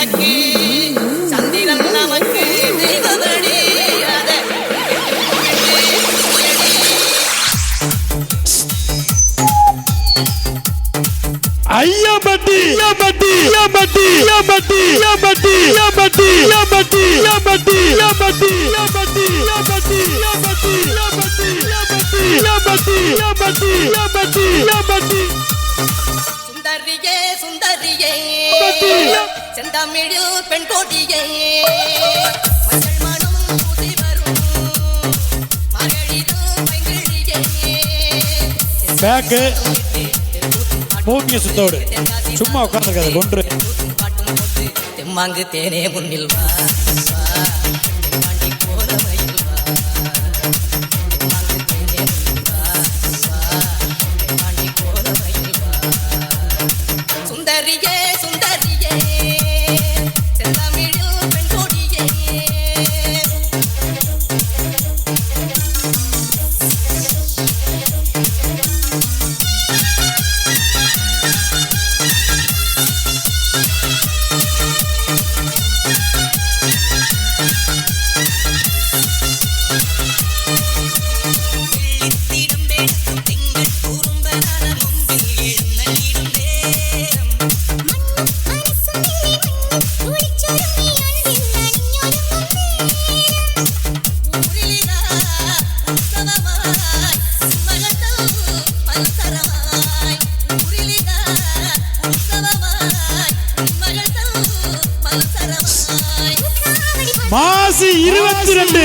விளக்கு சந்திரன் நமக்கு தெய்வமணி ஐயம்பட்டி ஐயம்பட்டி ஐயம்பட்டி ஐயம்பட்டி ஐயம்பட்டி ஐயம்பட்டி ஐயம்பட்டி ஐயம்பட்டி ஐயம்பட்டி ஐயம்பட்டி ஐயம்பட்டி ஐயம்பட்டி ஐயம்பட்டி ஐயம்பட்டி ஐயம்பட்டி ஐயம்பட்டி சுந்தரியே சுந்தரியே செந்தமிழில் பெண் கோடியே மஞ்சள் மனம் பூசி வரும் மகளிரும் பைங்கிழியே பேக்கு மூக்கிய சுத்தோடு சும்மா உட்காந்துருக்காது கொன்று தெம்மாங்கு தேனே முன்னில் வா சுந்தரியே சுந்தரியே செந்தமிழில் பெண் கோடியே மாசி 22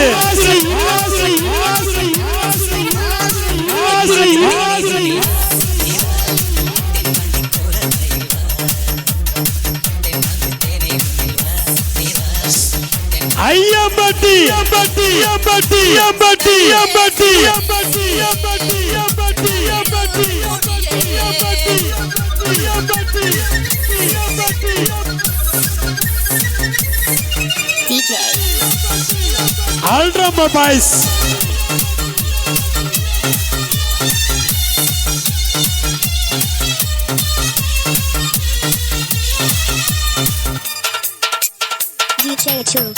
Ayyampatti Ayyampatti Ayyampatti Ayyampatti Ayyampatti Ayyampatti Ayyampatti Ayyampatti Ayyampatti Ayyampatti DJ Ultra Mobiles DJ True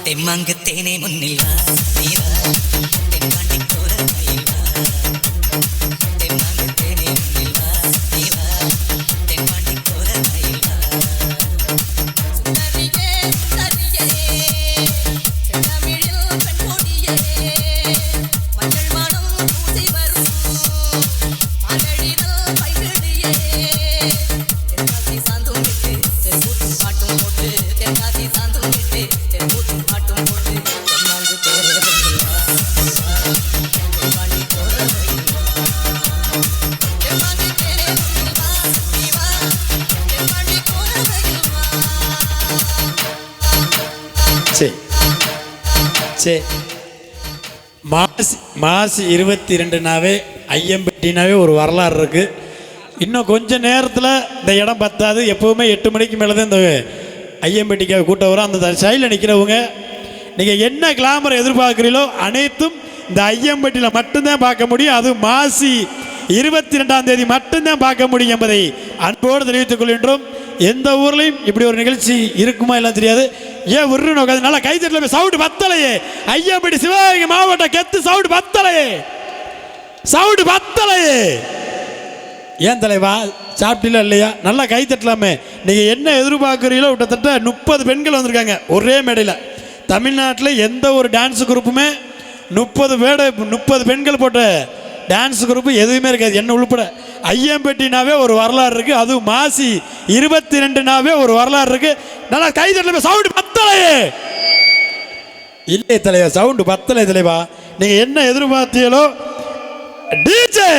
தெம்மாங்கு தேனே முன்னில் வா தெம்மாண்டி கோர மயில் வா தெம்மாங்கு தேனே முன்னில் வா தெம்மாண்டி கோர மயில் வா சுந்தரியே சுந்தரியே செந்தமிழில் பெண் கோடியே மஞ்சள் மனம் பூசி வரும் மகளிரும் பைங்கிழியே தென்காசி சாந்தும் விட்டு தென்கூட்டும் பாட்டும் போட்டு தென்காசி சாந்தும் விட்டு தென்கூட்டும் பாட்டும் போட்டு தென்னாங்கு தேரே முன்னில் வா தெம்மாண்டி கோர மயில் வா தெம்மாங்கு தேரே முன்னில் வா தெம்மாண்டி கோர மயில் வா சரி சரி மாசி 22னாவே ஐயம்பட்டினாவே ஒரு வரலாறு இருக்குது. இன்னும் கொஞ்சம் நேரத்தில் இந்த இடம் பத்தாது. எப்போவுமே 8 மணிக்கு மேலே தான் இந்த ஐயம்பட்டிக்காக கூட்டம் வரும். அந்த சைடில் நிற்கிறவங்க நீங்கள் என்ன கிளாமரை எதிர்பார்க்குறீங்களோ அனைத்தும் இந்த ஐயம்பட்டியில் மட்டும்தான் பார்க்க முடியும். அது மாசி 22ஆம் தேதி மட்டும்தான் பார்க்க முடியும் என்பதை அன்போடு தெரிவித்துக் கொள்கின்றோம். எந்த ஊர்லேயும் இப்படி ஒரு நிகழ்ச்சி இருக்குமா எல்லாம் தெரியாது. ஏன் உருன்னு உட்காந்து நல்லா கைத்தட்டில் சவுண்டு பத்தலையே. ஐயம்பட்டி சிவகங்கை மாவட்ட கெத்து சவுண்டு பத்தலையே, சவுண்டு பத்தலையே. ஏன் தலைவா சாப்பிட்டீங்களா இல்லையா? நல்லா கைத்தட்டலாமே. நீங்கள் என்ன எதிர்பார்க்குறீங்களோ கிட்டத்தட்ட 30 பெண்கள் வந்திருக்காங்க ஒரே மேடையில். தமிழ்நாட்டில் எந்த ஒரு டான்ஸ் குரூப்புமே 30 பெண்கள் போட்ட டான்ஸ் குரூப்பு எதுவுமே இருக்காது, என்ன உள்பட. ஐயம்பட்டினாவே ஒரு வரலாறு இருக்குது. அதுவும் மாசி 22னாவே ஒரு வரலாறு இருக்குது. நல்லா கைத்தட்டலாமே. சவுண்டு பத்தலையே. இல்லை தலைவா, சவுண்டு பத்தலை தலைவா. நீங்கள் என்ன எதிர்பார்த்தீங்களோ டிஜே